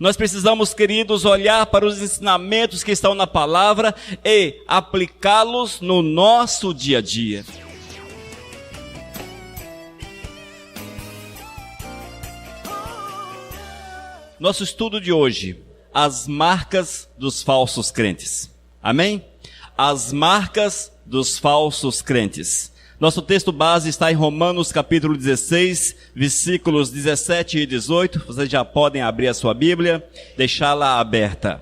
Nós precisamos, queridos, olhar para os ensinamentos que estão na palavra e aplicá-los no nosso dia a dia. Nosso estudo de hoje, as marcas dos falsos crentes. Amém? As marcas dos falsos crentes. Nosso texto base está em Romanos capítulo 16, versículos 17 e 18. Vocês já podem abrir a sua Bíblia, deixá-la aberta.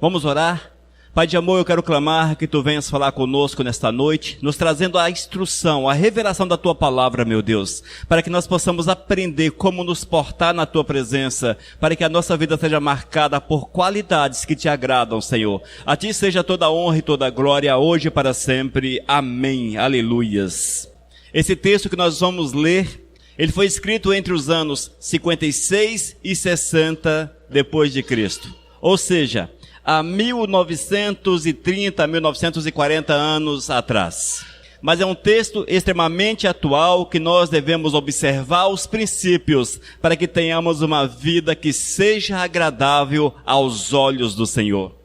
Vamos orar? Pai de amor, eu quero clamar que Tu venhas falar conosco nesta noite, nos trazendo a instrução, a revelação da Tua palavra, meu Deus, para que nós possamos aprender como nos portar na Tua presença, para que a nossa vida seja marcada por qualidades que Te agradam, Senhor. A Ti seja toda a honra e toda a glória, hoje e para sempre. Amém. Aleluias. Esse texto que nós vamos ler, ele foi escrito entre os anos 56 e 60 depois de Cristo. Ou seja, há 1930, 1940 anos atrás. Mas é um texto extremamente atual que nós devemos observar os princípios para que tenhamos uma vida que seja agradável aos olhos do Senhor.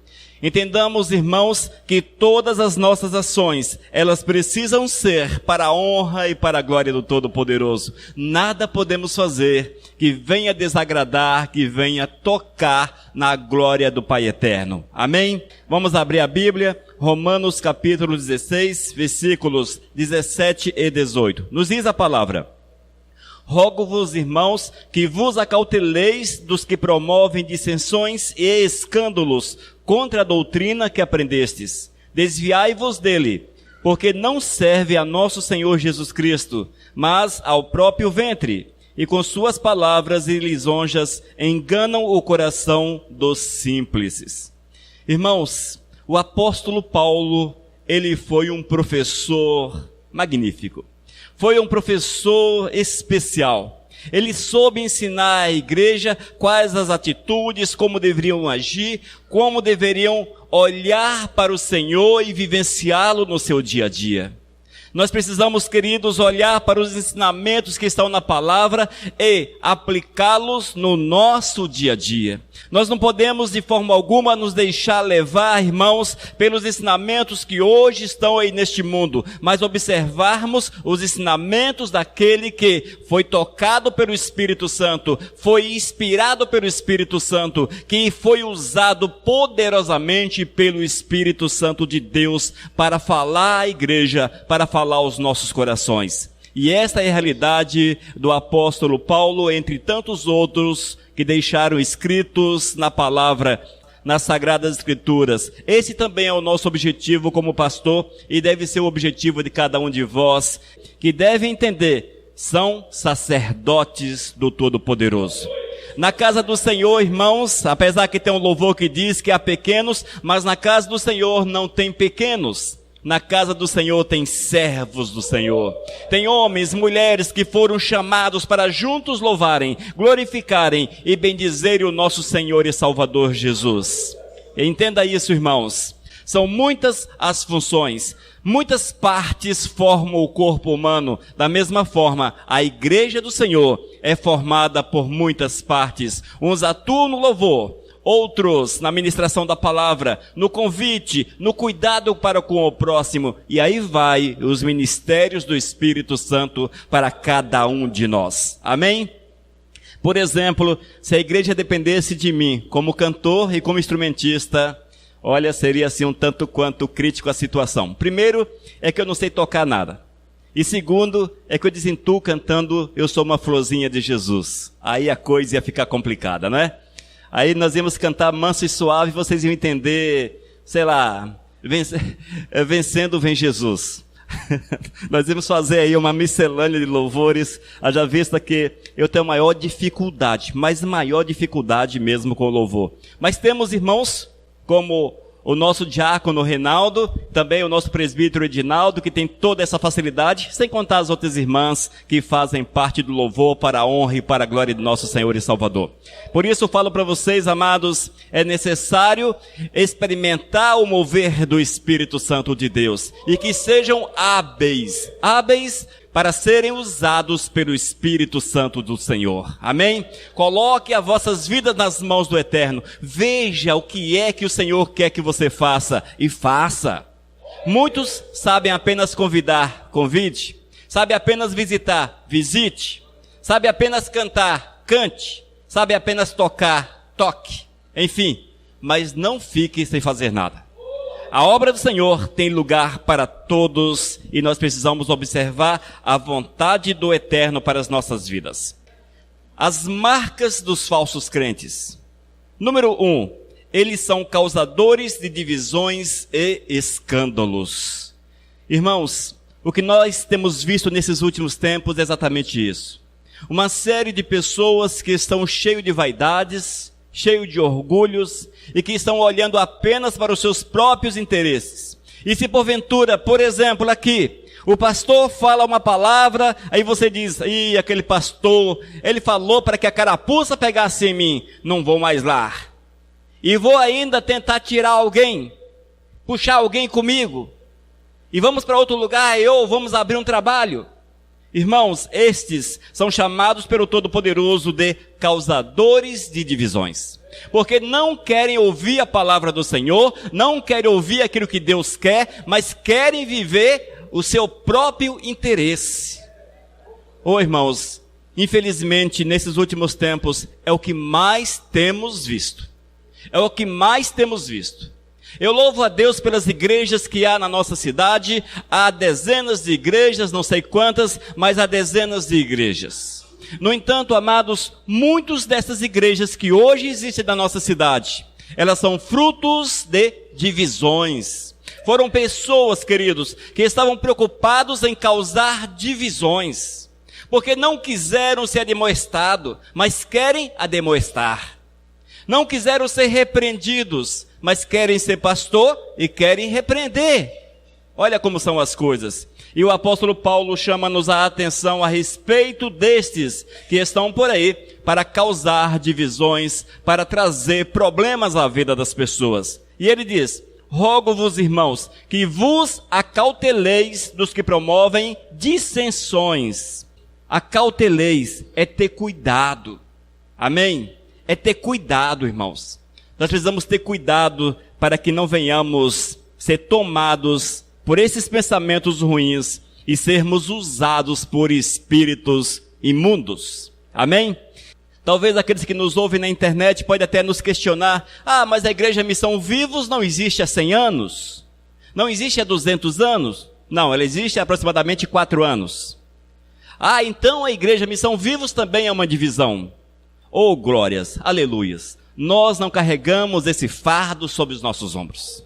Entendamos, irmãos, que todas as nossas ações, elas precisam ser para a honra e para a glória do Todo-Poderoso. Nada podemos fazer que venha desagradar, que venha tocar na glória do Pai Eterno. Amém? Vamos abrir a Bíblia, Romanos capítulo 16, versículos 17 e 18. Nos diz a palavra: rogo-vos, irmãos, que vos acauteleis dos que promovem dissensões e escândalos contra a doutrina que aprendestes. Desviai-vos dele, porque não serve a nosso Senhor Jesus Cristo, mas ao próprio ventre, e com suas palavras e lisonjas enganam o coração dos simples. Irmãos, o apóstolo Paulo, ele foi um professor magnífico. Foi um professor especial. Ele soube ensinar à igreja quais as atitudes, como deveriam agir, como deveriam olhar para o Senhor e vivenciá-lo no seu dia a dia. Nós precisamos, queridos, olhar para os ensinamentos que estão na palavra e aplicá-los no nosso dia a dia. Nós não podemos de forma alguma nos deixar levar, irmãos, pelos ensinamentos que hoje estão aí neste mundo, mas observarmos os ensinamentos daquele que foi tocado pelo Espírito Santo, foi inspirado pelo Espírito Santo, que foi usado poderosamente pelo Espírito Santo de Deus para falar à igreja, para falar aos nossos corações. E esta é a realidade do apóstolo Paulo, entre tantos outros que deixaram escritos na palavra, nas Sagradas Escrituras. Esse também é o nosso objetivo como pastor e deve ser o objetivo de cada um de vós, que deve entender, são sacerdotes do Todo-Poderoso. Na casa do Senhor, irmãos, apesar que tem um louvor que diz que há pequenos, mas na casa do Senhor não tem pequenos. Na casa do Senhor tem servos do Senhor. Tem homens, mulheres que foram chamados para juntos louvarem, glorificarem e bendizerem o nosso Senhor e Salvador Jesus. E entenda isso, irmãos. São muitas as funções, muitas partes formam o corpo humano. Da mesma forma, a igreja do Senhor é formada por muitas partes. Uns atuam no louvor, outros na ministração da palavra, no convite, no cuidado para com o próximo. E aí vai os ministérios do Espírito Santo para cada um de nós. Amém? Por exemplo, se a igreja dependesse de mim como cantor e como instrumentista, olha, seria assim um tanto quanto crítico a situação. Primeiro, é que eu não sei tocar nada. E segundo, é que eu desentuo cantando Eu Sou Uma Florzinha de Jesus. Aí a coisa ia ficar complicada, não é? Aí nós íamos cantar manso e suave, vocês iam entender, sei lá, vencendo vem Jesus. Nós íamos fazer aí uma miscelânea de louvores, haja vista que eu tenho maior dificuldade, mas maior dificuldade mesmo com o louvor. Mas temos irmãos como o nosso diácono Reinaldo, também o nosso presbítero Edinaldo, que tem toda essa facilidade, sem contar as outras irmãs que fazem parte do louvor para a honra e para a glória do nosso Senhor e Salvador. Por isso eu falo para vocês, amados, é necessário experimentar o mover do Espírito Santo de Deus, e que sejam hábeis para serem usados pelo Espírito Santo do Senhor. Amém? Coloque as vossas vidas nas mãos do Eterno. Veja o que é que o Senhor quer que você faça e faça. Muitos sabem apenas convidar, convide. Sabe apenas visitar, visite. Sabe apenas cantar, cante. Sabe apenas tocar, toque. Enfim, mas não fique sem fazer nada. A obra do Senhor tem lugar para todos e nós precisamos observar a vontade do Eterno para as nossas vidas. As marcas dos falsos crentes. Número 1. Eles são causadores de divisões e escândalos. Irmãos, o que nós temos visto nesses últimos tempos é exatamente isso. Uma série de pessoas que estão cheias de vaidades, cheio de orgulhos e que estão olhando apenas para os seus próprios interesses. E se porventura, por exemplo, aqui, o pastor fala uma palavra, aí você diz, aquele pastor, ele falou para que a carapuça pegasse em mim, não vou mais lá. E vou ainda tentar tirar alguém, puxar alguém comigo, e vamos para outro lugar, ou vamos abrir um trabalho. Irmãos, estes são chamados pelo Todo-Poderoso de causadores de divisões. Porque não querem ouvir a palavra do Senhor, não querem ouvir aquilo que Deus quer, mas querem viver o seu próprio interesse. Irmãos, infelizmente, nesses últimos tempos, é o que mais temos visto. É o que mais temos visto. Eu louvo a Deus pelas igrejas que há na nossa cidade. Há dezenas de igrejas, não sei quantas, mas há dezenas de igrejas. No entanto, amados, muitas dessas igrejas que hoje existem na nossa cidade, elas são frutos de divisões. Foram pessoas, queridos, que estavam preocupados em causar divisões, porque não quiseram ser admoestados, mas querem admoestar. Não quiseram ser repreendidos, mas querem ser pastor e querem repreender. Olha como são as coisas. E o apóstolo Paulo chama-nos a atenção a respeito destes que estão por aí para causar divisões, para trazer problemas à vida das pessoas. E ele diz, rogo-vos, irmãos, que vos acauteleis dos que promovem dissensões. Acauteleis é ter cuidado. Amém? É ter cuidado, irmãos. Nós precisamos ter cuidado para que não venhamos ser tomados por esses pensamentos ruins e sermos usados por espíritos imundos. Amém? Talvez aqueles que nos ouvem na internet podem até nos questionar, mas a Igreja Missão Vivos não existe há 100 anos? Não existe há 200 anos? Não, ela existe há aproximadamente 4 anos. Então a Igreja Missão Vivos também é uma divisão. Oh, glórias, aleluias. Nós não carregamos esse fardo sobre os nossos ombros.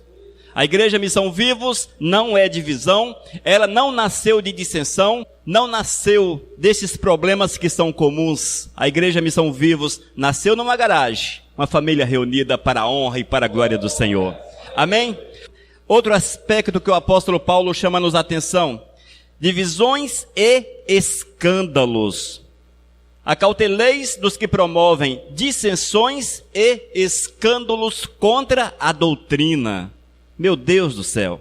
A Igreja Missão Vivos não é divisão, ela não nasceu de dissensão, não nasceu desses problemas que são comuns. A Igreja Missão Vivos nasceu numa garagem, uma família reunida para a honra e para a glória do Senhor. Amém? Outro aspecto que o apóstolo Paulo chama-nos a atenção, divisões e escândalos. Acauteleis dos que promovem dissensões e escândalos contra a doutrina. Meu Deus do céu.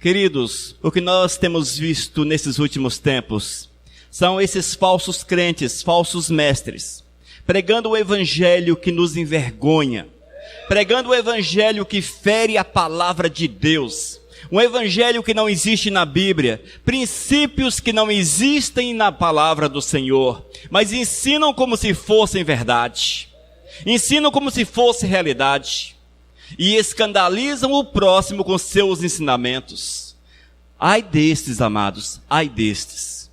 Queridos, o que nós temos visto nesses últimos tempos são esses falsos crentes, falsos mestres, pregando o evangelho que nos envergonha, pregando o evangelho que fere a palavra de Deus, um evangelho que não existe na Bíblia, princípios que não existem na palavra do Senhor, mas ensinam como se fossem verdade, ensinam como se fosse realidade, e escandalizam o próximo com seus ensinamentos. Ai destes, amados, ai destes,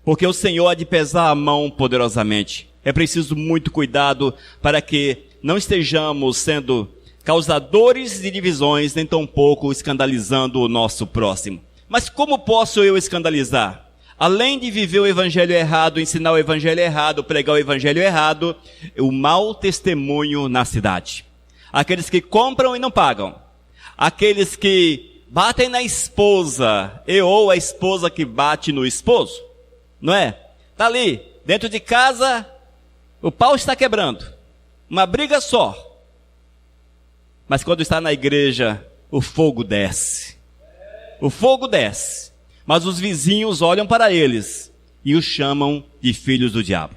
porque o Senhor há de pesar a mão poderosamente. É preciso muito cuidado para que não estejamos sendo causadores de divisões, nem tampouco escandalizando o nosso próximo. Mas como posso eu escandalizar? Além de viver o evangelho errado, ensinar o evangelho errado, pregar o evangelho errado, o mau testemunho na cidade. Aqueles que compram e não pagam. Aqueles que batem na esposa, ou a esposa que bate no esposo. Não é? Está ali, dentro de casa, o pau está quebrando. Uma briga só. Mas quando está na igreja, o fogo desce. O fogo desce. mas os vizinhos olham para eles e os chamam de filhos do diabo.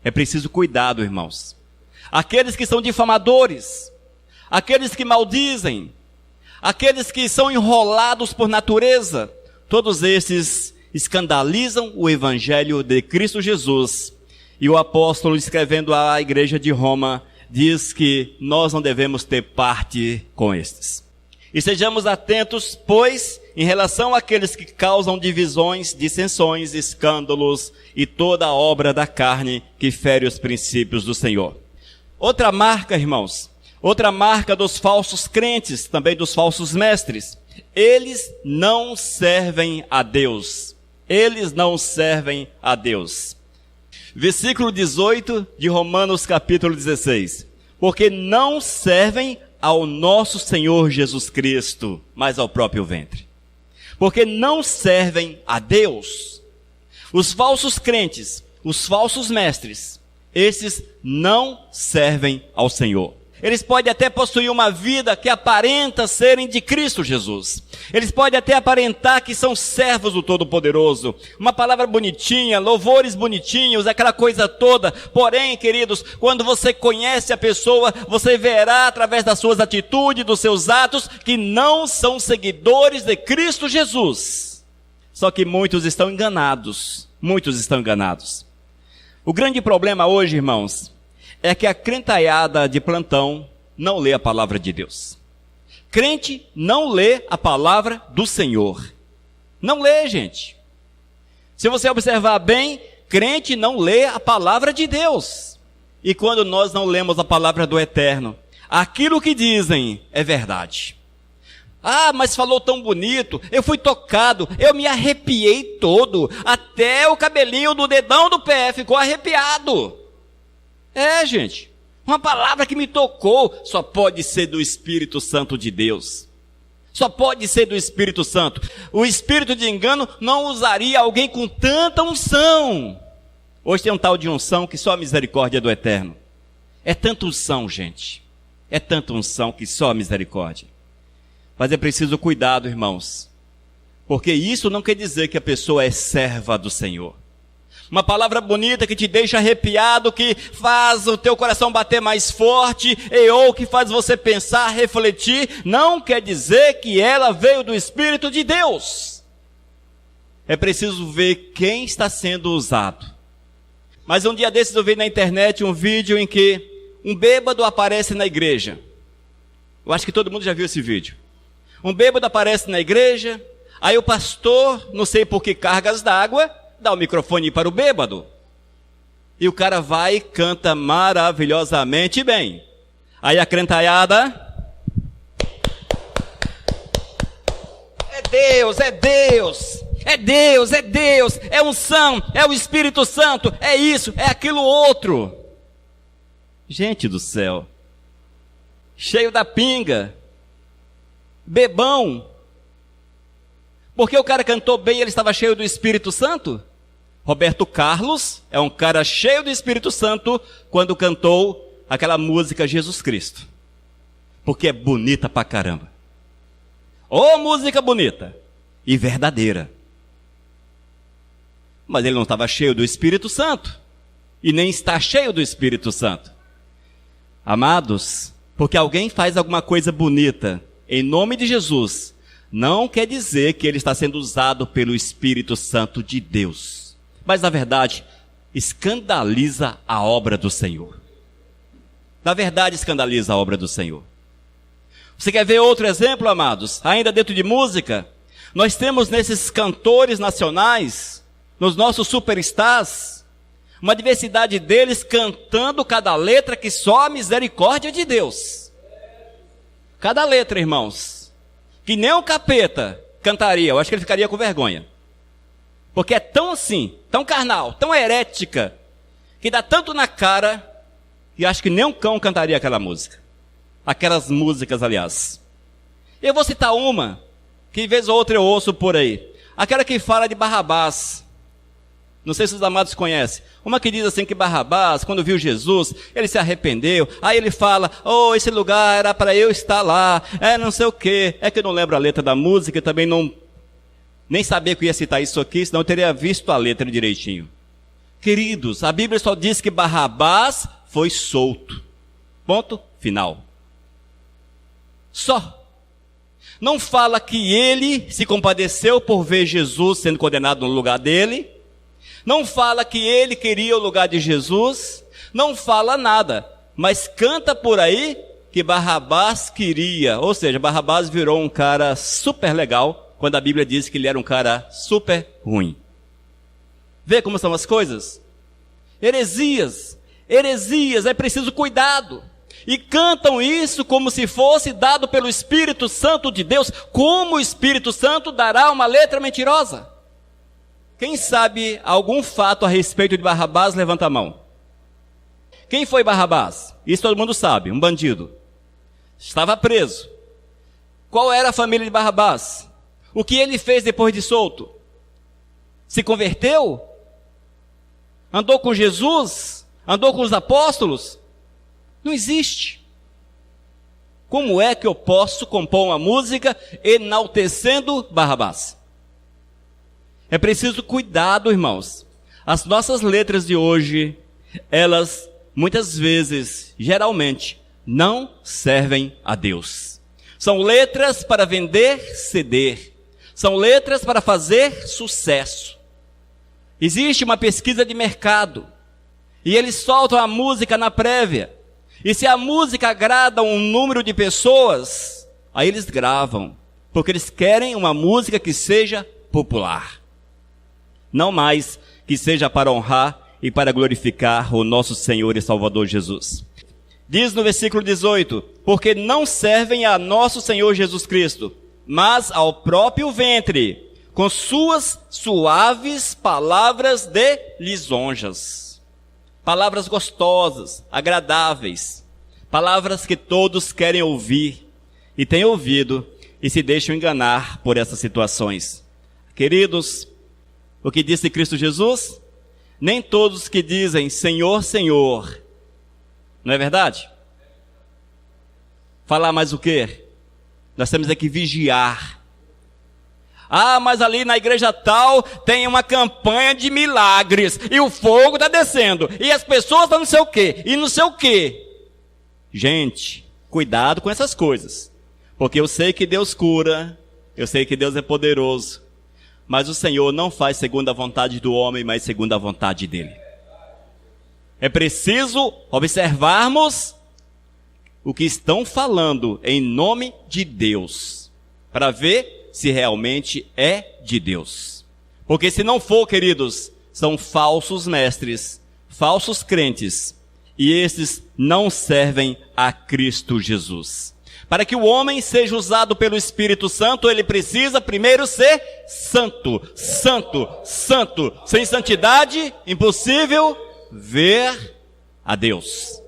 É preciso cuidado, irmãos. Aqueles que são difamadores, aqueles que maldizem, aqueles que são enrolados por natureza, todos esses escandalizam o evangelho de Cristo Jesus. E o apóstolo, escrevendo à igreja de Roma, diz que nós não devemos ter parte com estes. E sejamos atentos, pois, em relação àqueles que causam divisões, dissensões, escândalos e toda a obra da carne que fere os princípios do Senhor. Outra marca, irmãos, outra marca dos falsos crentes, também dos falsos mestres. Eles não servem a Deus. Eles não servem a Deus. Versículo 18 de Romanos capítulo 16. Porque não servem ao nosso Senhor Jesus Cristo, mas ao próprio ventre. Porque não servem a Deus. Os falsos crentes, os falsos mestres, esses não servem ao Senhor. Eles podem até possuir uma vida que aparenta serem de Cristo Jesus. Eles podem até aparentar que são servos do Todo-Poderoso. Uma palavra bonitinha, louvores bonitinhos, aquela coisa toda. Porém, queridos, quando você conhece a pessoa, você verá através das suas atitudes, dos seus atos, que não são seguidores de Cristo Jesus. Só que muitos estão enganados. Muitos estão enganados. O grande problema hoje, irmãos, é que a crentaiada de plantão não lê a palavra de Deus. Crente não lê a palavra do Senhor. Não lê, gente. Se você observar bem, crente não lê a palavra de Deus. E quando nós não lemos a palavra do Eterno, aquilo que dizem é verdade. Ah, mas falou tão bonito, eu fui tocado, eu me arrepiei todo, até o cabelinho do dedão do pé ficou arrepiado. É, gente, uma palavra que me tocou, só pode ser do Espírito Santo de Deus. Só pode ser do Espírito Santo. O espírito de engano não usaria alguém com tanta unção. Hoje tem um tal de unção que só a misericórdia do Eterno. É tanta unção, gente. É tanta unção que só a misericórdia. Mas é preciso cuidado, irmãos. Porque isso não quer dizer que a pessoa é serva do Senhor. Uma palavra bonita que te deixa arrepiado, que faz o teu coração bater mais forte, ou que faz você pensar, refletir, não quer dizer que ela veio do Espírito de Deus. É preciso ver quem está sendo usado. Mas um dia desses eu vi na internet um vídeo em que um bêbado aparece na igreja. Eu acho que todo mundo já viu esse vídeo. Um bêbado aparece na igreja, aí o pastor, não sei por que cargas d'água, dá o microfone para o bêbado. E o cara vai e canta maravilhosamente bem. Aí a crentaiada... É Deus, é Deus, é Deus, é Deus, é unção, é o Espírito Santo, é isso, é aquilo outro. Gente do céu, cheio da pinga, bebão. Porque o cara cantou bem e ele estava cheio do Espírito Santo? Roberto Carlos é um cara cheio do Espírito Santo quando cantou aquela música Jesus Cristo. Porque é bonita pra caramba. Ô, música bonita e verdadeira. Mas ele não estava cheio do Espírito Santo. E nem está cheio do Espírito Santo. Amados, porque alguém faz alguma coisa bonita em nome de Jesus, não quer dizer que ele está sendo usado pelo Espírito Santo de Deus. Mas, na verdade, escandaliza a obra do Senhor. Na verdade, escandaliza a obra do Senhor. Você quer ver outro exemplo, amados? Ainda dentro de música, nós temos nesses cantores nacionais, nos nossos superstars, uma diversidade deles cantando cada letra que só a misericórdia de Deus. Cada letra, irmãos, que nem o capeta cantaria, eu acho que ele ficaria com vergonha. Porque é tão assim, tão carnal, tão herética, que dá tanto na cara, e acho que nem um cão cantaria aquela música. Aquelas músicas, aliás. Eu vou citar uma, que de vez ou outra eu ouço por aí. Aquela que fala de Barrabás. Não sei se os amados conhecem. Uma que diz assim que Barrabás, quando viu Jesus, ele se arrependeu. Aí ele fala, oh, esse lugar era para eu estar lá. É não sei o quê. É que eu não lembro a letra da música, também não Nem sabia que eu ia citar isso aqui, senão eu teria visto a letra direitinho. Queridos, a Bíblia só diz que Barrabás foi solto. Ponto final. Só. Não fala que ele se compadeceu por ver Jesus sendo condenado no lugar dele. Não fala que ele queria o lugar de Jesus. Não fala nada. Mas canta por aí que Barrabás queria. Ou seja, Barrabás virou um cara super legal, quando a Bíblia diz que ele era um cara super ruim. Vê como são as coisas? Heresias, é preciso cuidado. E cantam isso como se fosse dado pelo Espírito Santo de Deus. Como o Espírito Santo dará uma letra mentirosa? Quem sabe algum fato a respeito de Barrabás, levanta a mão. Quem foi Barrabás? Isso todo mundo sabe, um bandido. Estava preso. Qual era a família de Barrabás? O que ele fez depois de solto? Se converteu? Andou com Jesus? Andou com os apóstolos? Não existe. Como é que eu posso compor uma música enaltecendo Barrabás? É preciso cuidado, irmãos. As nossas letras de hoje, elas muitas vezes, geralmente, não servem a Deus. São letras para vender CD. São letras para fazer sucesso. Existe uma pesquisa de mercado. E eles soltam a música na prévia. E se a música agrada um número de pessoas, aí eles gravam. Porque eles querem uma música que seja popular. Não mais que seja para honrar e para glorificar o nosso Senhor e Salvador Jesus. Diz no versículo 18, porque não servem a nosso Senhor Jesus Cristo, mas ao próprio ventre, com suas suaves palavras de lisonjas. Palavras gostosas, agradáveis, palavras que todos querem ouvir e têm ouvido e se deixam enganar por essas situações. Queridos, o que disse Cristo Jesus? Nem todos que dizem Senhor, Senhor. Não é verdade? Falar mais o quê? Nós temos que vigiar. Ah, mas ali na igreja tal tem uma campanha de milagres. E o fogo está descendo. E as pessoas estão não sei o quê. E não sei o quê. Gente, cuidado com essas coisas. Porque eu sei que Deus cura. Eu sei que Deus é poderoso. Mas o Senhor não faz segundo a vontade do homem, mas segundo a vontade dele. É preciso observarmos o que estão falando em nome de Deus. Para ver se realmente é de Deus. Porque se não for, queridos, são falsos mestres, falsos crentes, e esses não servem a Cristo Jesus. Para que o homem seja usado pelo Espírito Santo, ele precisa primeiro ser santo, santo, santo. Sem santidade, impossível ver a Deus.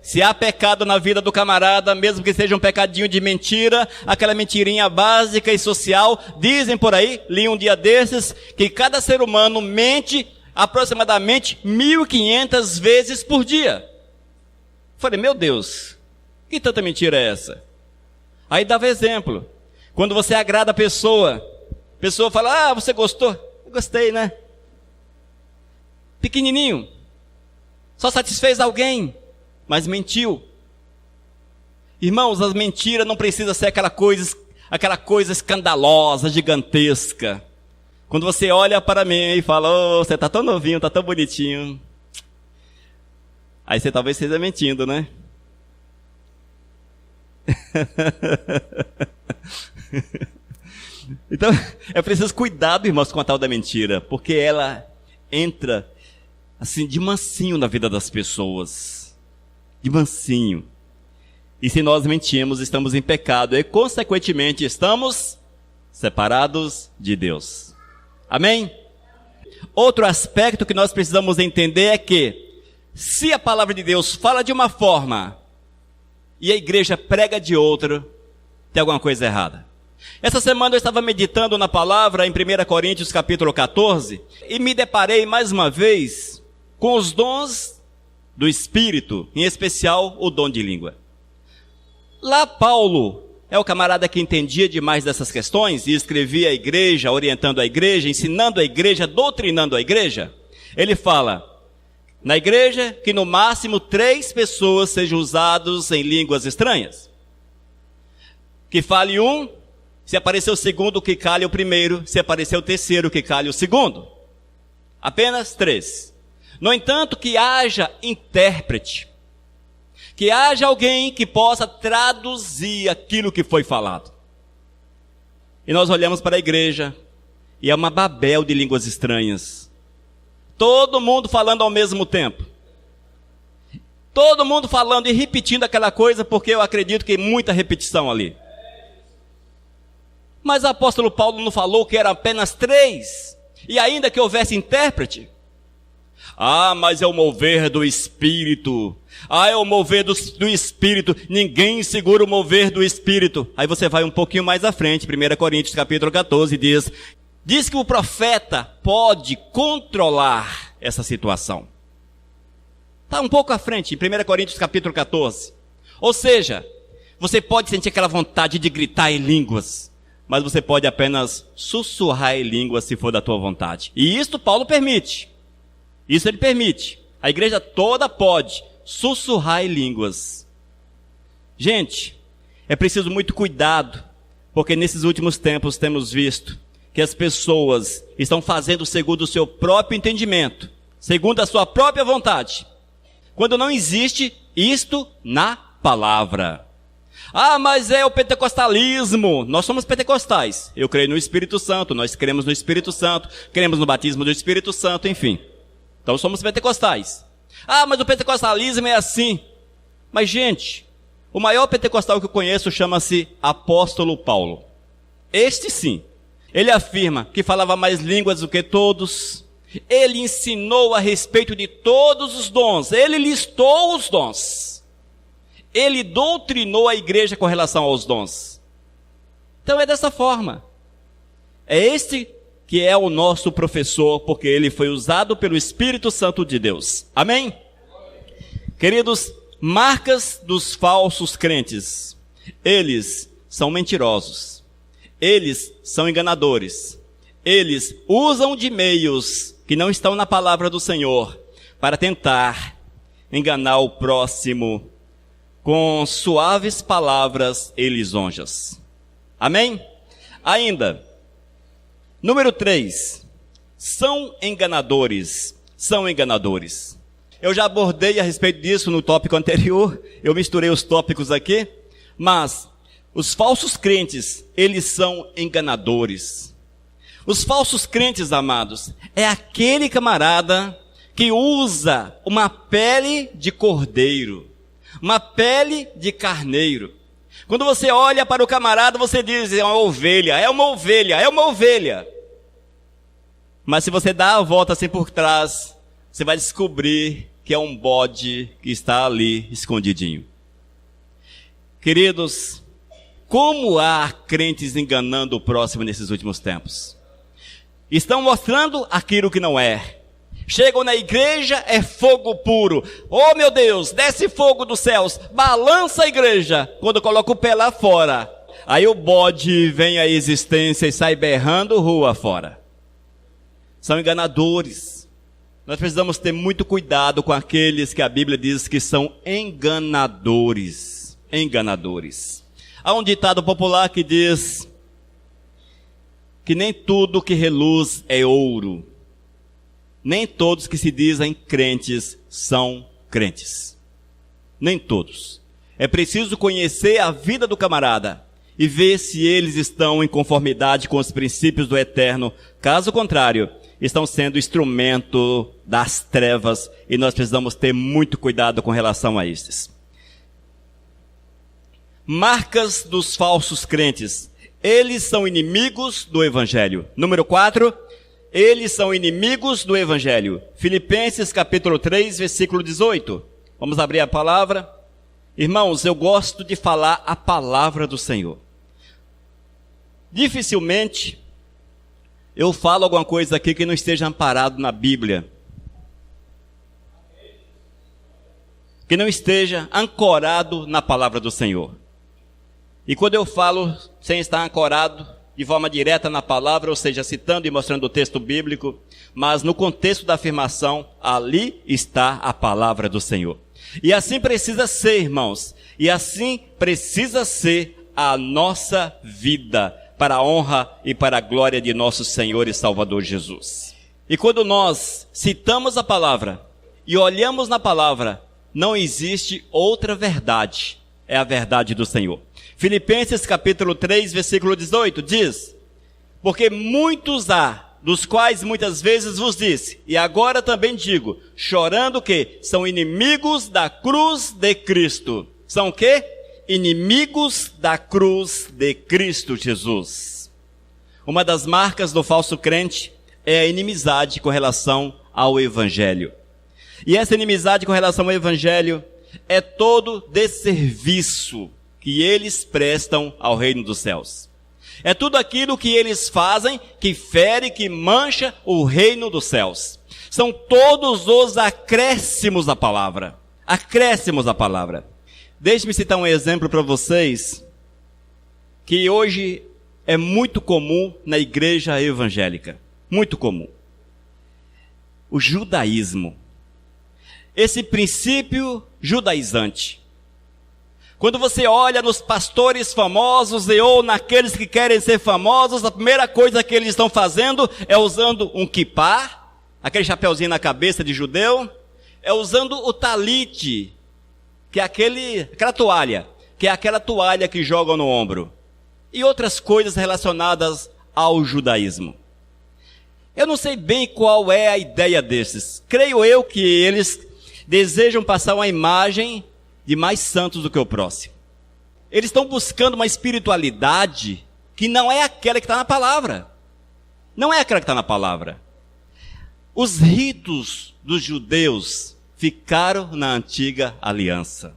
Se há pecado na vida do camarada, mesmo que seja um pecadinho de mentira, aquela mentirinha básica e social, dizem por aí, li um dia desses, que cada ser humano mente aproximadamente 1.500 vezes por dia. Falei, meu Deus, que tanta mentira é essa? Aí dava exemplo. Quando você agrada a pessoa fala, você gostou? Eu gostei, né? Pequenininho. Só satisfez alguém, mas mentiu. Irmãos, as mentiras não precisam ser aquela coisa escandalosa, gigantesca. Quando você olha para mim e fala, você está tão novinho, está tão bonitinho. Aí você talvez esteja mentindo, né? Então, é preciso cuidado, irmãos, com a tal da mentira, porque ela entra assim de mansinho na vida das pessoas. De mansinho. E se nós mentimos, estamos em pecado e consequentemente estamos separados de Deus. Amém? Outro aspecto que nós precisamos entender é que se a palavra de Deus fala de uma forma e a igreja prega de outra, tem alguma coisa errada. Essa semana eu estava meditando na palavra em 1 Coríntios capítulo 14 e me deparei mais uma vez com os dons do Espírito, em especial o dom de língua. Lá Paulo É o camarada que entendia demais dessas questões e escrevia a igreja, orientando a igreja, ensinando a igreja, doutrinando a igreja. Ele fala, na igreja, que no máximo 3 pessoas sejam usados em línguas estranhas. Que fale um, se aparecer o segundo, que cale o primeiro, se aparecer o terceiro, que cale o segundo. Apenas 3. No entanto, que haja intérprete. Que haja alguém que possa traduzir aquilo que foi falado. E nós olhamos para a igreja, e é uma Babel de línguas estranhas. Todo mundo falando ao mesmo tempo. Todo mundo falando e repetindo aquela coisa, porque eu acredito que muita repetição ali. Mas o apóstolo Paulo não falou que eram apenas 3, e ainda que houvesse intérprete. Ah, mas é o mover do Espírito. Ah, é o mover do Espírito. Ninguém segura o mover do Espírito. Aí você vai um pouquinho mais à frente, 1 Coríntios capítulo 14, diz que o profeta pode controlar essa situação. Está um pouco à frente, em 1 Coríntios capítulo 14. Ou seja, você pode sentir aquela vontade de gritar em línguas, mas você pode apenas sussurrar em línguas se for da tua vontade. E isto Paulo permite. Isso ele permite. A igreja toda pode sussurrar em línguas. Gente, é preciso muito cuidado, porque nesses últimos tempos temos visto que as pessoas estão fazendo segundo o seu próprio entendimento, segundo a sua própria vontade, quando não existe isto na palavra. Ah, mas é o pentecostalismo. Nós somos pentecostais. Eu creio no Espírito Santo, nós cremos no Espírito Santo, cremos no batismo do Espírito Santo, enfim. Então somos pentecostais. Ah, mas o pentecostalismo é assim. Mas gente, o maior pentecostal que eu conheço chama-se apóstolo Paulo. Este sim, ele afirma que falava mais línguas do que todos. Ele ensinou a respeito de todos os dons. Ele listou os dons. Ele doutrinou a igreja com relação aos dons. Então é dessa forma. É este que é o nosso professor, porque ele foi usado pelo Espírito Santo de Deus. Amém? Queridos, marcas dos falsos crentes. Eles são mentirosos. Eles são enganadores. Eles usam de meios que não estão na palavra do Senhor para tentar enganar o próximo com suaves palavras e lisonjas. Amém? Ainda, número 3, são enganadores. São enganadores. Eu já abordei a respeito disso no tópico anterior, eu misturei os tópicos aqui, mas os falsos crentes, eles são enganadores. Os falsos crentes, amados, é aquele camarada que usa uma pele de cordeiro, uma pele de carneiro. Quando você olha para o camarada, você diz, é uma ovelha, é uma ovelha, é uma ovelha. Mas se você dá a volta assim por trás, você vai descobrir que é um bode que está ali escondidinho. Queridos, como há crentes enganando o próximo nesses últimos tempos? Estão mostrando aquilo que não é. Chegam na igreja, é fogo puro. Oh meu Deus, desce fogo dos céus, balança a igreja. Quando coloca o pé lá fora, aí o bode vem à existência e sai berrando rua fora. São enganadores. Nós precisamos ter muito cuidado com aqueles que a Bíblia diz que são enganadores. Enganadores. Há um ditado popular que diz que nem tudo que reluz é ouro. Nem todos que se dizem crentes são crentes. Nem todos. É preciso conhecer a vida do camarada e ver se eles estão em conformidade com os princípios do eterno. Caso contrário, estão sendo instrumento das trevas e nós precisamos ter muito cuidado com relação a estes. Marcas dos falsos crentes. Eles são inimigos do Evangelho. Número 4, eles são inimigos do Evangelho. Filipenses capítulo 3, versículo 18. Vamos abrir a palavra. Irmãos, eu gosto de falar a palavra do Senhor. Dificilmente eu falo alguma coisa aqui que não esteja amparado na Bíblia. Que não esteja ancorado na palavra do Senhor. E quando eu falo sem estar ancorado de forma direta na palavra, ou seja, citando e mostrando o texto bíblico, mas no contexto da afirmação, ali está a palavra do Senhor. E assim precisa ser, irmãos, e assim precisa ser a nossa vida, para a honra e para a glória de nosso Senhor e Salvador Jesus. E quando nós citamos a palavra e olhamos na palavra, não existe outra verdade, é a verdade do Senhor. Filipenses capítulo 3, versículo 18, diz: porque muitos há, dos quais muitas vezes vos disse, e agora também digo, chorando que são inimigos da cruz de Cristo. São o quê? Inimigos da cruz de Cristo Jesus. Uma das marcas do falso crente é a inimizade com relação ao Evangelho. E essa inimizade com relação ao Evangelho é todo desserviço que eles prestam ao reino dos céus. É tudo aquilo que eles fazem que fere, que mancha o reino dos céus. São todos os acréscimos da palavra. Acréscimos da palavra. Deixe-me citar um exemplo para vocês, que hoje é muito comum na igreja evangélica. Muito comum. O judaísmo. Esse princípio judaizante. Quando você olha nos pastores famosos ou naqueles que querem ser famosos, a primeira coisa que eles estão fazendo é usando um kippá, aquele chapeuzinho na cabeça de judeu, é usando o talite, que é aquela toalha, que é aquela toalha que jogam no ombro, e outras coisas relacionadas ao judaísmo. Eu não sei bem qual é a ideia desses. Creio eu que eles desejam passar uma imagem de mais santos do que o próximo. Eles estão buscando uma espiritualidade que não é aquela que está na palavra. Não é aquela que está na palavra. Os ritos dos judeus ficaram na antiga aliança.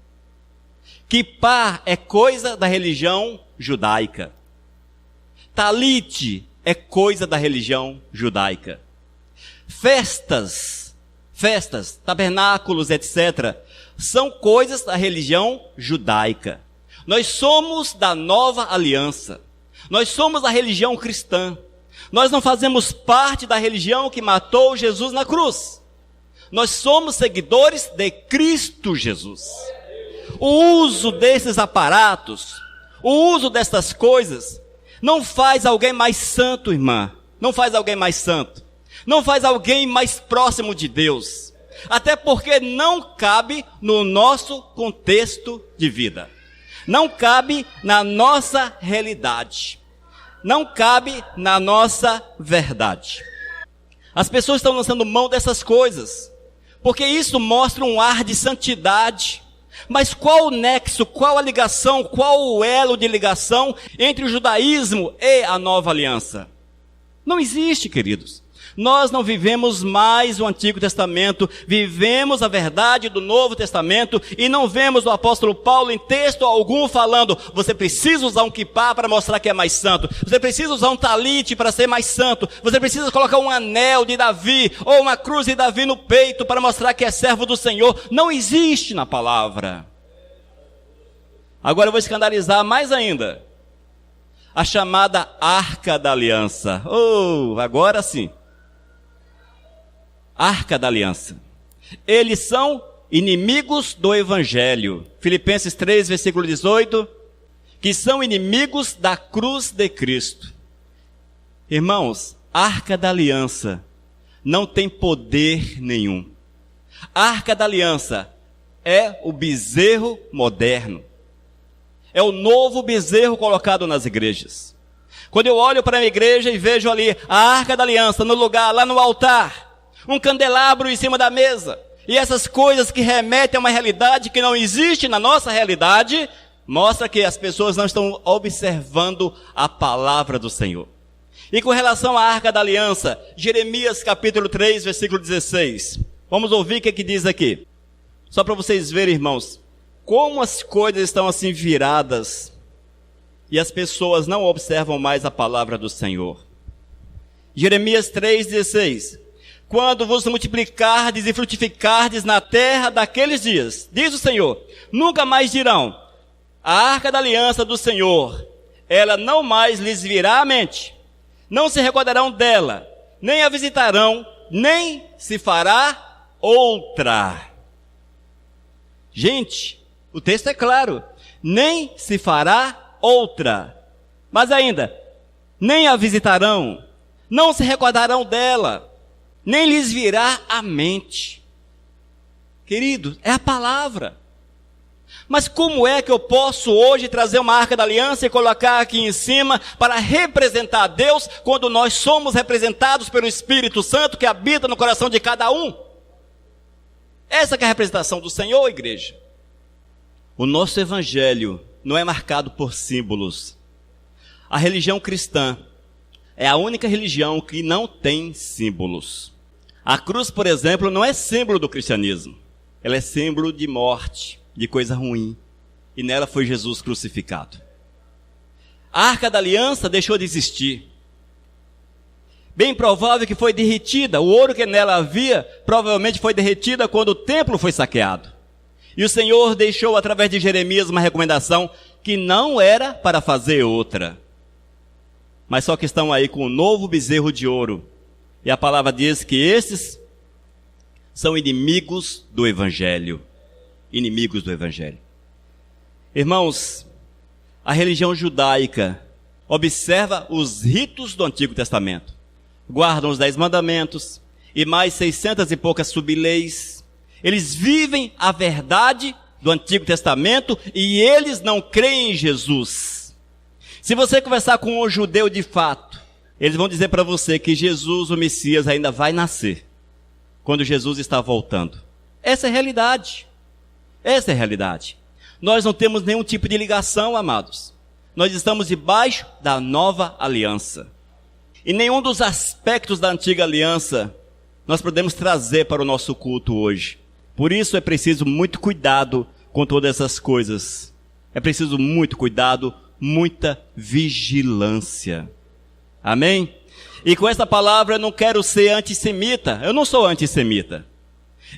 Kippá é coisa da religião judaica. Talite é coisa da religião judaica. Festas, tabernáculos, etc., são coisas da religião judaica. Nós somos da nova aliança. Nós somos da religião cristã. Nós não fazemos parte da religião que matou Jesus na cruz. Nós somos seguidores de Cristo Jesus. O uso desses aparatos, o uso destas coisas, não faz alguém mais santo, irmã. Não faz alguém mais santo. Não faz alguém mais próximo de Deus. Até porque não cabe no nosso contexto de vida. Não cabe na nossa realidade. Não cabe na nossa verdade. As pessoas estão lançando mão dessas coisas, porque isso mostra um ar de santidade. Mas qual o nexo, qual a ligação, qual o elo de ligação entre o judaísmo e a nova aliança? Não existe, queridos. Nós não vivemos mais o Antigo Testamento, vivemos a verdade do Novo Testamento e não vemos o apóstolo Paulo em texto algum falando: você precisa usar um kippá para mostrar que é mais santo, você precisa usar um talite para ser mais santo, você precisa colocar um anel de Davi ou uma cruz de Davi no peito para mostrar que é servo do Senhor. Não existe na palavra. Agora eu vou escandalizar mais ainda. A chamada Arca da Aliança. Agora sim. Arca da Aliança. Eles são inimigos do Evangelho. Filipenses 3, versículo 18. Que são inimigos da cruz de Cristo. Irmãos, Arca da Aliança não tem poder nenhum. A Arca da Aliança é o bezerro moderno. É o novo bezerro colocado nas igrejas. Quando eu olho para a igreja e vejo ali a Arca da Aliança no lugar, lá no altar, um candelabro em cima da mesa, e essas coisas que remetem a uma realidade que não existe na nossa realidade, mostra que as pessoas não estão observando a palavra do Senhor. E com relação à Arca da Aliança, Jeremias capítulo 3, versículo 16. Vamos ouvir o que diz aqui. Só para vocês verem, irmãos, como as coisas estão assim viradas e as pessoas não observam mais a palavra do Senhor. Jeremias 3,16. Quando vos multiplicardes e frutificardes na terra daqueles dias, diz o Senhor, nunca mais dirão, a arca da aliança do Senhor, ela não mais lhes virá à mente, não se recordarão dela, nem a visitarão, nem se fará outra. Gente, o texto é claro, nem se fará outra, mas ainda, nem a visitarão, não se recordarão dela, nem lhes virá à mente. Querido, é a palavra. Mas como é que eu posso hoje trazer uma arca da aliança e colocar aqui em cima para representar a Deus, quando nós somos representados pelo Espírito Santo que habita no coração de cada um? Essa que é a representação do Senhor, igreja. O nosso evangelho não é marcado por símbolos. A religião cristã é a única religião que não tem símbolos. A cruz, por exemplo, não é símbolo do cristianismo. Ela é símbolo de morte, de coisa ruim. E nela foi Jesus crucificado. A arca da aliança deixou de existir. Bem provável que foi derretida. O ouro que nela havia provavelmente foi derretida quando o templo foi saqueado. E o Senhor deixou através de Jeremias uma recomendação que não era para fazer outra. Mas só que estão aí com um novo bezerro de ouro. E a palavra diz que esses são inimigos do Evangelho. Inimigos do Evangelho. Irmãos, a religião judaica observa os ritos do Antigo Testamento. Guardam os 10 mandamentos e mais 600 e poucas sub-leis. Eles vivem a verdade do Antigo Testamento e eles não creem em Jesus. Se você conversar com um judeu de fato, eles vão dizer para você que Jesus, o Messias, ainda vai nascer quando Jesus está voltando. Essa é a realidade. Essa é a realidade. Nós não temos nenhum tipo de ligação, amados. Nós estamos debaixo da nova aliança. E nenhum dos aspectos da antiga aliança nós podemos trazer para o nosso culto hoje. Por isso é preciso muito cuidado com todas essas coisas. É preciso muito cuidado, muita vigilância. Amém? E com essa palavra eu não quero ser antissemita. Eu não sou antissemita.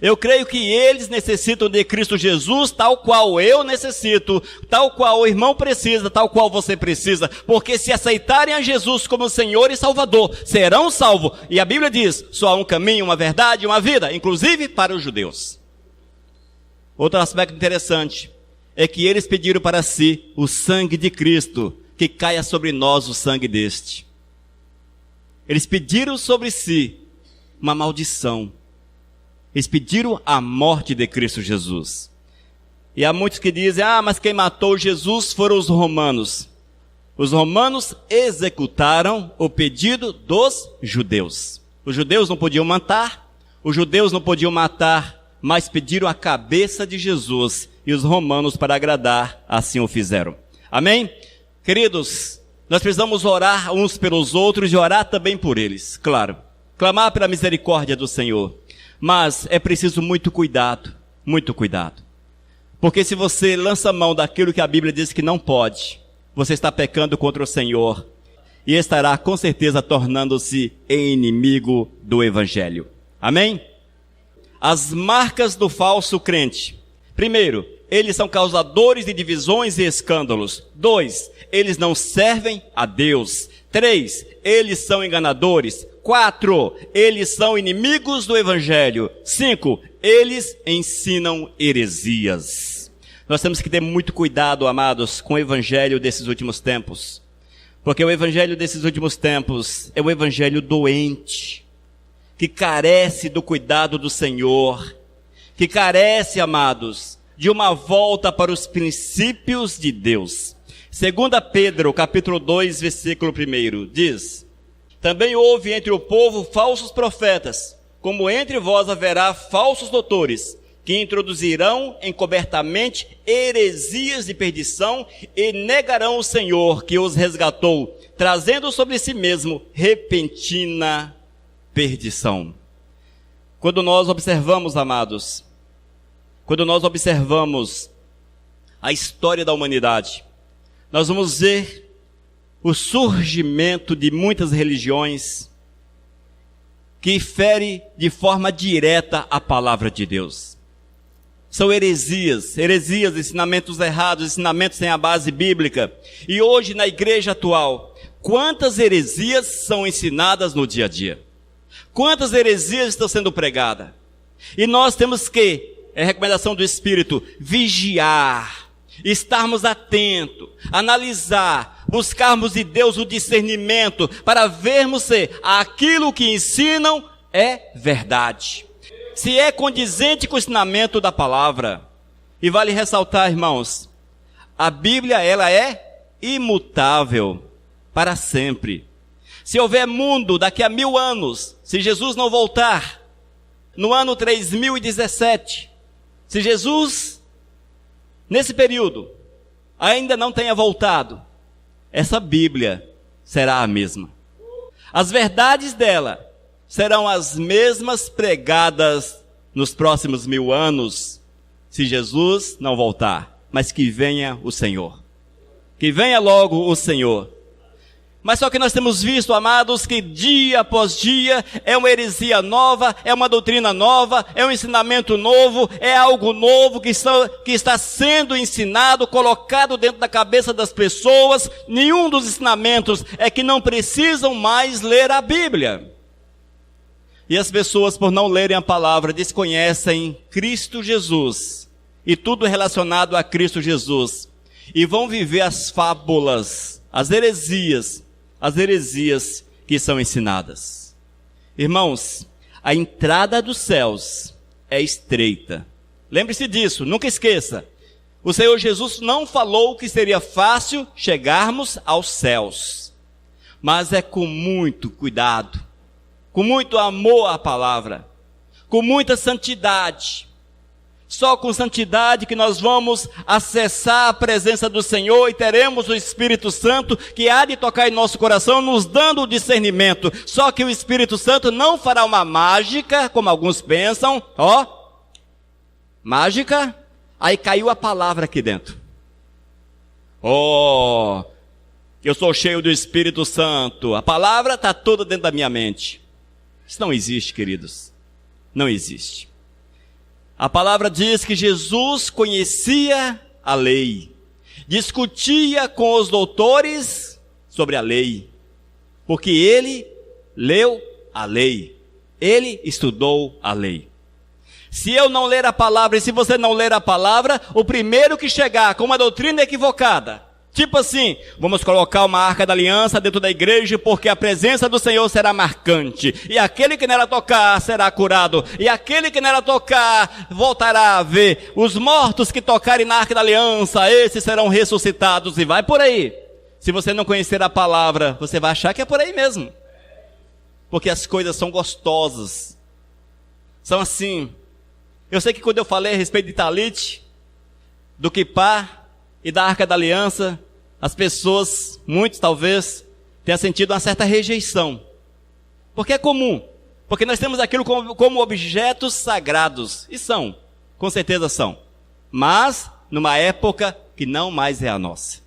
Eu creio que eles necessitam de Cristo Jesus, tal qual eu necessito, tal qual o irmão precisa, tal qual você precisa. Porque se aceitarem a Jesus como Senhor e Salvador, serão salvos. E a Bíblia diz, só há um caminho, uma verdade e uma vida, inclusive para os judeus. Outro aspecto interessante é que eles pediram para si o sangue de Cristo, que caia sobre nós o sangue deste. Eles pediram sobre si uma maldição. Eles pediram a morte de Cristo Jesus. E há muitos que dizem, mas quem matou Jesus foram os romanos. Os romanos executaram o pedido dos judeus. Os judeus não podiam matar, mas pediram a cabeça de Jesus. E os romanos, para agradar, assim o fizeram. Amém? Queridos, nós precisamos orar uns pelos outros e orar também por eles, claro. Clamar pela misericórdia do Senhor. Mas é preciso muito cuidado, muito cuidado. Porque se você lança mão daquilo que a Bíblia diz que não pode, você está pecando contra o Senhor e estará com certeza tornando-se inimigo do Evangelho. Amém? As marcas do falso crente. Primeiro, eles são causadores de divisões e escândalos. 2, eles não servem a Deus. 3, eles são enganadores. 4, eles são inimigos do Evangelho. 5, eles ensinam heresias. Nós temos que ter muito cuidado, amados, com o Evangelho desses últimos tempos. Porque o Evangelho desses últimos tempos é um Evangelho doente, que carece do cuidado do Senhor, que carece, amados, de uma volta para os princípios de Deus. 2 Pedro, capítulo 2, versículo 1, diz: também houve entre o povo falsos profetas, como entre vós haverá falsos doutores, que introduzirão encobertamente heresias de perdição e negarão o Senhor que os resgatou, trazendo sobre si mesmo repentina perdição. Quando nós observamos, amados, quando nós observamos a história da humanidade, nós vamos ver o surgimento de muitas religiões que fere de forma direta a palavra de Deus. São heresias, ensinamentos errados, ensinamentos sem a base bíblica. E hoje na igreja atual, quantas heresias são ensinadas no dia a dia? Quantas heresias estão sendo pregadas? E nós temos que, é recomendação do Espírito, vigiar, estarmos atentos, analisar, buscarmos de Deus o discernimento para vermos se aquilo que ensinam é verdade. Se é condizente com o ensinamento da palavra. E vale ressaltar, irmãos, a Bíblia ela é imutável para sempre. Se houver mundo daqui a 1000 anos, se Jesus não voltar, no ano 3017, se Jesus, nesse período, ainda não tenha voltado, essa Bíblia será a mesma. As verdades dela serão as mesmas pregadas nos próximos 1000 anos, se Jesus não voltar, mas que venha o Senhor. Que venha logo o Senhor. Mas só que nós temos visto, amados, que dia após dia é uma heresia nova, é uma doutrina nova, é um ensinamento novo, é algo novo que está sendo ensinado, colocado dentro da cabeça das pessoas. Nenhum dos ensinamentos é que não precisam mais ler a Bíblia. E as pessoas, por não lerem a palavra, desconhecem Cristo Jesus e tudo relacionado a Cristo Jesus. E vão viver as fábulas, as heresias que são ensinadas. Irmãos, a entrada dos céus é estreita. Lembre-se disso, nunca esqueça. O Senhor Jesus não falou que seria fácil chegarmos aos céus. Mas é com muito cuidado, com muito amor à palavra, com muita santidade. Só com santidade que nós vamos acessar a presença do Senhor e teremos o Espírito Santo que há de tocar em nosso coração, nos dando o discernimento. Só que o Espírito Santo não fará uma mágica, como alguns pensam. Mágica, aí caiu a palavra aqui dentro. Eu sou cheio do Espírito Santo. A palavra está toda dentro da minha mente. Isso não existe, queridos. Não existe. A palavra diz que Jesus conhecia a lei, discutia com os doutores sobre a lei, porque ele leu a lei, ele estudou a lei. Se eu não ler a palavra e se você não ler a palavra, o primeiro que chegar com uma doutrina equivocada, tipo assim, vamos colocar uma arca da aliança dentro da igreja porque a presença do Senhor será marcante. E aquele que nela tocar será curado. E aquele que nela tocar voltará a ver. Os mortos que tocarem na arca da aliança, esses serão ressuscitados. E vai por aí. Se você não conhecer a palavra, você vai achar que é por aí mesmo. Porque as coisas são gostosas. São assim. Eu sei que quando eu falei a respeito de talit, do quipá e da arca da aliança, as pessoas, muitos talvez, tenham sentido uma certa rejeição. Porque é comum. Porque nós temos aquilo como objetos sagrados. E são, com certeza são. Mas, numa época que não mais é a nossa.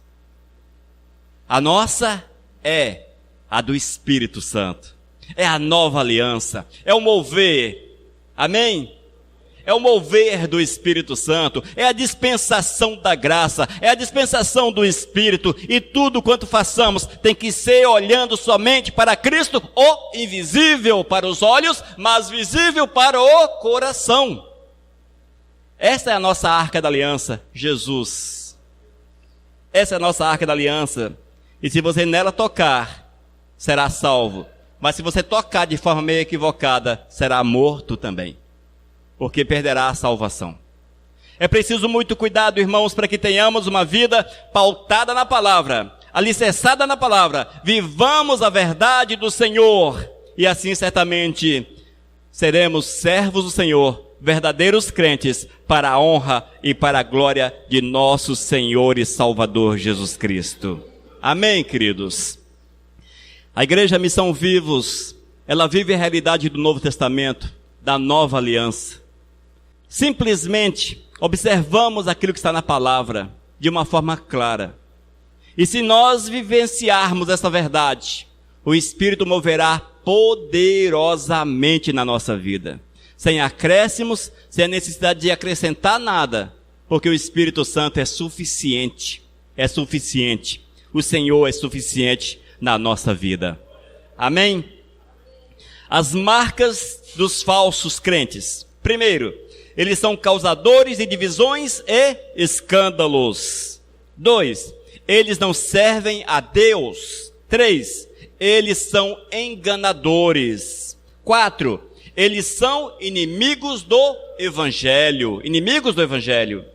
A nossa é a do Espírito Santo. É a nova aliança. É o mover. Amém? É o mover do Espírito Santo, é a dispensação da graça, é a dispensação do Espírito, e tudo quanto façamos tem que ser olhando somente para Cristo, o invisível para os olhos, mas visível para o coração. Essa é a nossa arca da aliança, Jesus. Essa é a nossa arca da aliança, e se você nela tocar, será salvo, mas se você tocar de forma meio equivocada, será morto também. Porque perderá a salvação. É preciso muito cuidado, irmãos, para que tenhamos uma vida pautada na palavra, alicerçada na palavra. Vivamos a verdade do Senhor, e assim certamente seremos servos do Senhor, verdadeiros crentes, para a honra e para a glória de nosso Senhor e Salvador Jesus Cristo. Amém, queridos? A Igreja Missão Vivos, ela vive a realidade do Novo Testamento, da nova aliança. Simplesmente observamos aquilo que está na palavra de uma forma clara. E se nós vivenciarmos essa verdade, o Espírito moverá poderosamente na nossa vida. sem acréscimos, sem a necessidade de acrescentar nada, porque o Espírito Santo é suficiente. É suficiente. O Senhor é suficiente na nossa vida. Amém? As marcas dos falsos crentes. Primeiro, eles são causadores de divisões e escândalos. 2, eles não servem a Deus. 3, eles são enganadores. 4, eles são inimigos do Evangelho. Inimigos do Evangelho.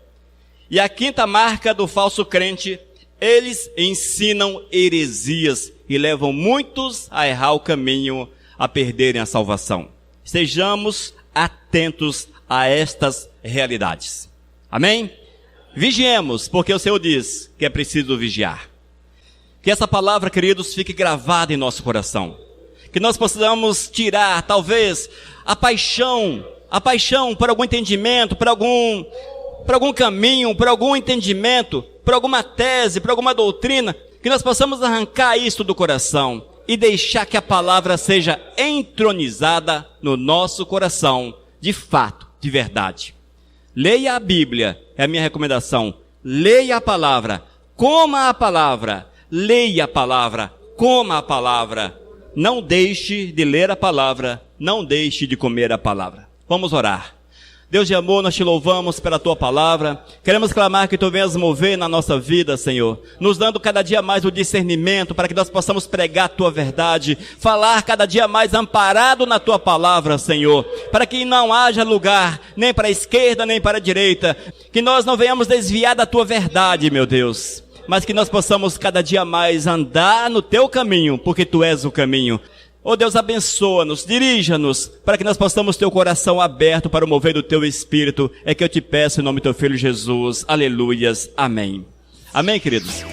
E a quinta marca do falso crente, eles ensinam heresias e levam muitos a errar o caminho, a perderem a salvação. Sejamos atentos a estas realidades. Amém? Vigiemos, porque o Senhor diz que é preciso vigiar. Que essa palavra, queridos, fique gravada em nosso coração. Que nós possamos tirar, talvez, a paixão por algum entendimento, por algum caminho, por algum entendimento, por alguma tese, por alguma doutrina, que nós possamos arrancar isso do coração e deixar que a palavra seja entronizada no nosso coração, de fato, de verdade. Leia a Bíblia, é a minha recomendação. Leia a palavra, coma a palavra, leia a palavra, coma a palavra. Não deixe de ler a palavra, não deixe de comer a palavra. Vamos orar. Deus de amor, nós te louvamos pela tua palavra. Queremos clamar que tu venhas mover na nossa vida, Senhor, nos dando cada dia mais o discernimento para que nós possamos pregar a tua verdade, falar cada dia mais amparado na tua palavra, Senhor, para que não haja lugar nem para a esquerda nem para a direita, que nós não venhamos desviar da tua verdade, meu Deus, mas que nós possamos cada dia mais andar no teu caminho, porque tu és o caminho. Oh Deus, abençoa-nos, dirija-nos, para que nós possamos ter o coração aberto para o mover do Teu Espírito. É que eu te peço em nome do Teu Filho Jesus. Aleluias. Amém. Amém, queridos?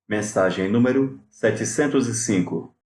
Mensagem número 705.